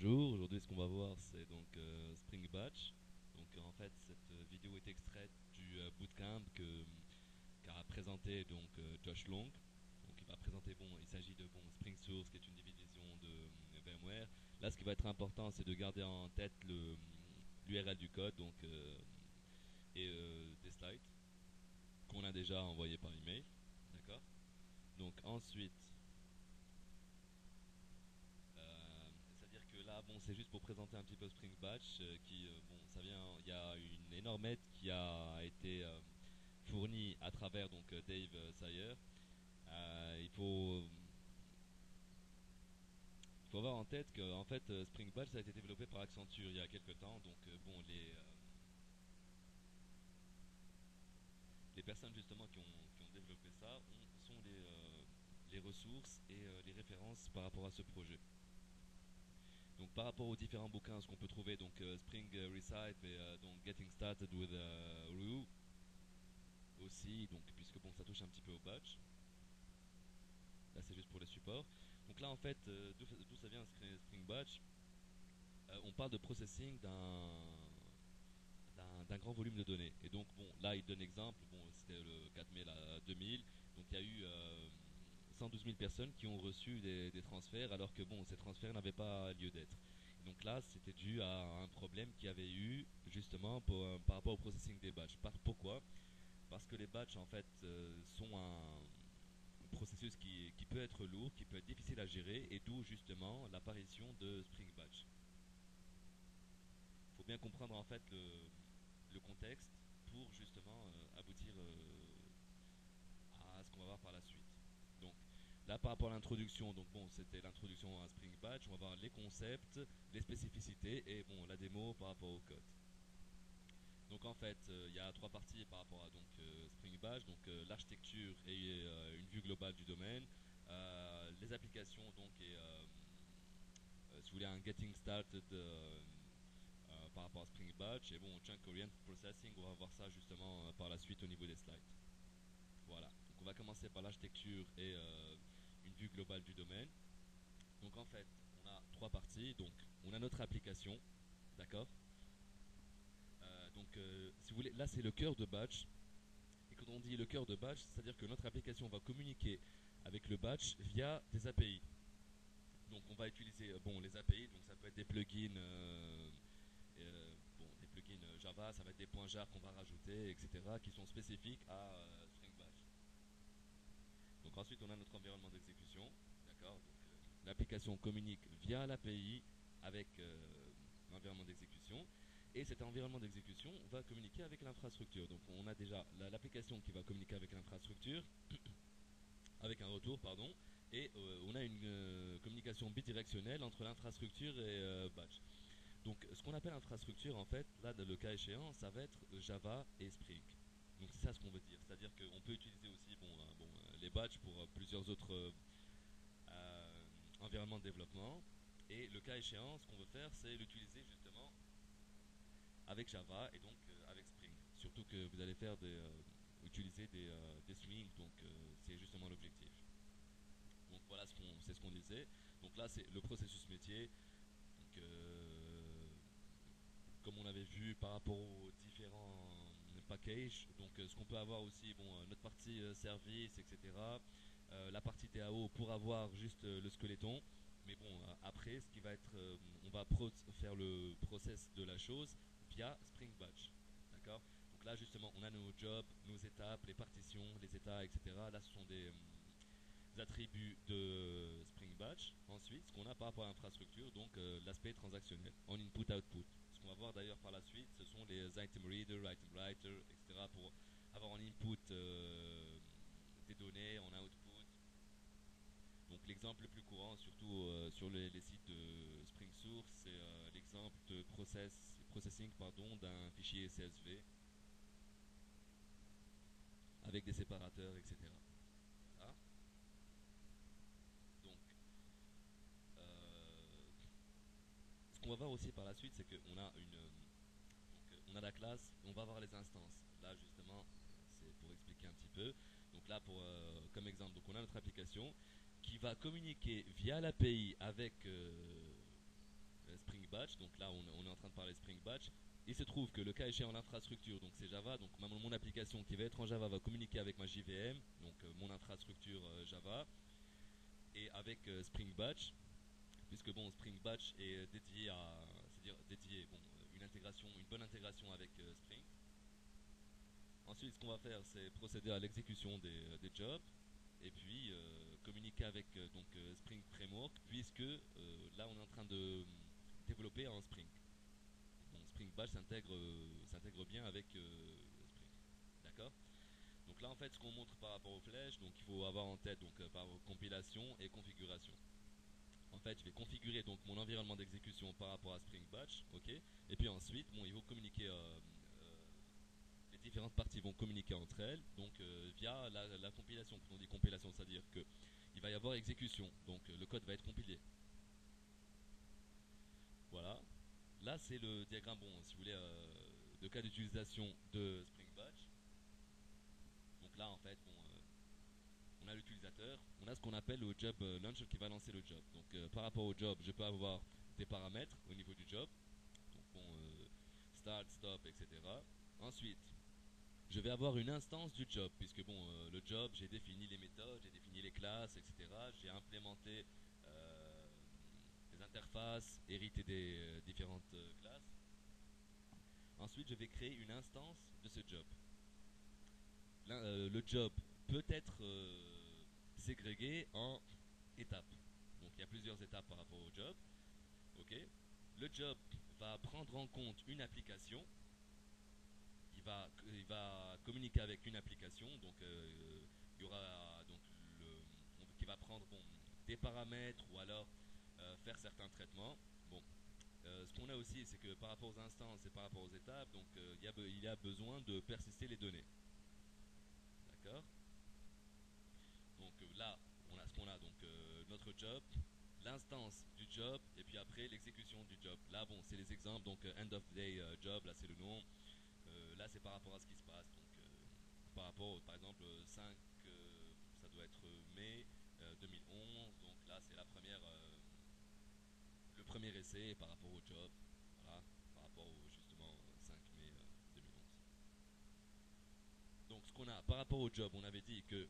bonjour. Aujourd'hui, ce qu'on va voir, c'est donc Spring Batch. Donc, en fait, cette vidéo est extraite du bootcamp qu'a présenté donc Josh Long. Donc, il va présenter, bon, il s'agit de Spring Source, qui est une division de VMware. Là, ce qui va être important, c'est de garder en tête l'URL du code, et des slides qu'on a déjà envoyés par email. D'accord. Donc, ensuite, c'est-à-dire que là, bon, c'est juste pour présenter un petit peu Spring Batch, bon, ça vient, il y a une énorme aide qui a été fournie à travers donc Dave Sayer. Il faut avoir en tête que en fait Spring Batch ça a été développé par Accenture il y a quelques temps, donc bon, les personnes justement qui ont développé ça sont les ressources et les références par rapport à ce projet. Donc par rapport aux différents bouquins, ce qu'on peut trouver, donc Spring Recipe et donc Getting Started with Rue aussi, donc puisque bon ça touche un petit peu au batch. Là c'est juste pour les supports. Donc là en fait, d'où ça vient Spring Batch. On parle de processing d'un grand volume de données. Et donc bon là il donne exemple, bon c'était le 4 mai à 2000, donc il y a eu 112 000 personnes qui ont reçu des transferts alors que bon ces transferts n'avaient pas lieu d'être. Donc là, c'était dû à un problème qu'il y avait eu justement par rapport au processing des batchs. Pourquoi? Parce que les batchs en fait sont un processus qui peut être lourd, qui peut être difficile à gérer, et d'où justement l'apparition de Spring Batch. Il faut bien comprendre en fait le contexte pour justement aboutir à ce qu'on va voir par la suite. Donc là par rapport à l'introduction, donc bon c'était l'introduction à Spring Batch, on va voir les concepts, les spécificités et bon la démo par rapport au code. Donc en fait, il y a trois parties par rapport à donc Spring Batch, donc l'architecture et une vue globale du domaine, les applications donc si vous voulez un getting started par rapport à Spring Batch et bon chunk oriented processing, on va voir ça justement par la suite au niveau des slides. Voilà. Donc on va commencer par l'architecture et une vue globale du domaine. Donc en fait, on a trois parties. Donc on a notre application, d'accord. Si vous voulez, là c'est le cœur de Batch. Et quand on dit le cœur de batch, c'est-à-dire que notre application va communiquer avec le batch via des API. Donc on va utiliser bon, les API, donc ça peut être des plugins, des plugins Java, ça va être des points jar qu'on va rajouter, etc., qui sont spécifiques à Spring Batch. Donc ensuite on a notre environnement d'exécution, d'accord. L'application communique via l'API avec l'environnement d'exécution. Et cet environnement d'exécution va communiquer avec l'infrastructure. Donc on a déjà l'application qui va communiquer avec l'infrastructure, avec un retour, pardon, et on a une communication bidirectionnelle entre l'infrastructure et batch. Donc ce qu'on appelle infrastructure, en fait, là, dans le cas échéant, ça va être Java et Spring. Donc c'est ça ce qu'on veut dire. C'est-à-dire qu'on peut utiliser aussi les batchs pour plusieurs autres environnements de développement. Et le cas échéant, ce qu'on veut faire, c'est l'utiliser justement avec Java et donc avec Spring. Surtout que vous allez utiliser des swings, donc c'est justement l'objectif. Donc voilà, c'est ce qu'on disait. Donc là, c'est le processus métier. Donc, comme on avait vu par rapport aux différents packages, donc ce qu'on peut avoir aussi, bon, notre partie service, etc. La partie DAO pour avoir juste le squeletton. Mais bon, après, ce qui va être, on va faire le process de la chose via Spring Batch. D'accord. Donc là, justement, on a nos jobs, nos étapes, les partitions, les états, etc. Là, ce sont des attributs de Spring Batch. Ensuite, ce qu'on a par rapport à l'infrastructure, donc l'aspect transactionnel en input-output. Ce qu'on va voir d'ailleurs par la suite, ce sont les item reader, item writer, etc. pour avoir en input des données, en output. Donc l'exemple le plus courant, surtout sur les sites de Spring Source, c'est l'exemple de processing d'un fichier CSV avec des séparateurs, etc. Voilà. Donc, ce qu'on va voir aussi par la suite, c'est qu'on a on a la classe, on va voir les instances. Là, justement, c'est pour expliquer un petit peu. Donc là, comme exemple, donc on a notre application qui va communiquer via l'API avec Batch. Donc là, on est en train de parler Spring Batch. Il se trouve que le cas échéant l'infrastructure, donc c'est Java, donc mon application qui va être en Java va communiquer avec ma JVM, donc mon infrastructure Java, et avec Spring Batch, puisque bon, Spring Batch est dédié à, c'est-à-dire dédié, bon, une bonne intégration avec Spring. Ensuite, ce qu'on va faire, c'est procéder à l'exécution des jobs, et puis communiquer avec Spring Framework, puisque là, on est en train de développer en Spring. Bon, Spring Batch s'intègre bien avec Spring. D'accord. Donc là, en fait, ce qu'on montre par rapport aux flèches, donc il faut avoir en tête par compilation et configuration. En fait, je vais configurer donc mon environnement d'exécution par rapport à Spring Batch, ok. Et puis ensuite, bon, il faut communiquer. Les différentes parties vont communiquer entre elles, donc via la compilation. Quand on dit compilation, c'est-à-dire que il va y avoir exécution, donc le code va être compilé. Voilà. Là, c'est le diagramme, bon, si vous voulez, de cas d'utilisation de Spring Batch. Donc là, en fait, bon, on a l'utilisateur, on a ce qu'on appelle le job launcher qui va lancer le job. Donc par rapport au job, je peux avoir des paramètres au niveau du job. Donc bon, start, stop, etc. Ensuite, je vais avoir une instance du job, puisque bon, le job, j'ai défini les méthodes, j'ai défini les classes, etc. J'ai implémenté les interfaces héritées des différentes classes. Ensuite, je vais créer une instance de ce job. Là, le job peut être ségrégué en étapes. Donc il y a plusieurs étapes par rapport au job. Ok. Le job va prendre en compte une application. Il va communiquer avec une application. Donc il y aura donc qui va prendre bon, des paramètres ou alors faire certains traitements. Bon. Ce qu'on a aussi, c'est que par rapport aux instances et par rapport aux étapes, donc il y a besoin de persister les données. D'accord. Donc là, on a ce qu'on a, donc notre job, l'instance du job, et puis après l'exécution du job. Là, bon, c'est les exemples, donc end of day job, là c'est le nom. Là, c'est par rapport à ce qui se passe. Donc, par rapport, par exemple, 5, ça doit être mai 2011. Donc là, c'est le premier essai par rapport au job. Voilà, par rapport au justement 5 mai 2011. Donc, ce qu'on a par rapport au job, on avait dit que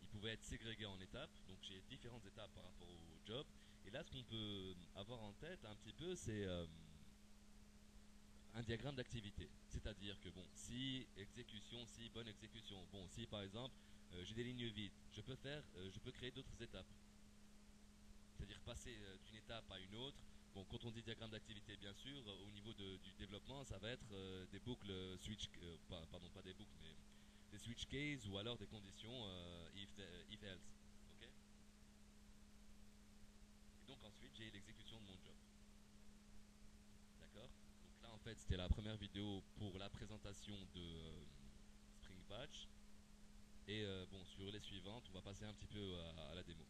il pouvait être ségrégué en étapes. Donc j'ai différentes étapes par rapport au job. Et là, ce qu'on peut avoir en tête un petit peu, c'est un diagramme d'activité. C'est-à-dire que bon, si exécution, si bonne exécution. Bon, si par exemple j'ai des lignes vides, je peux créer d'autres étapes. C'est-à-dire passer d'une étape à une autre. Bon, quand on dit diagramme d'activité, bien sûr, au niveau du développement, ça va être des boucles switch, pardon, pas des boucles, mais des switch cases ou alors des conditions if else. Ok. Et donc ensuite j'ai l'exécution de mon job. D'accord. Donc là en fait c'était la première vidéo pour la présentation de Spring Batch. Et bon sur les suivantes on va passer un petit peu à la démo.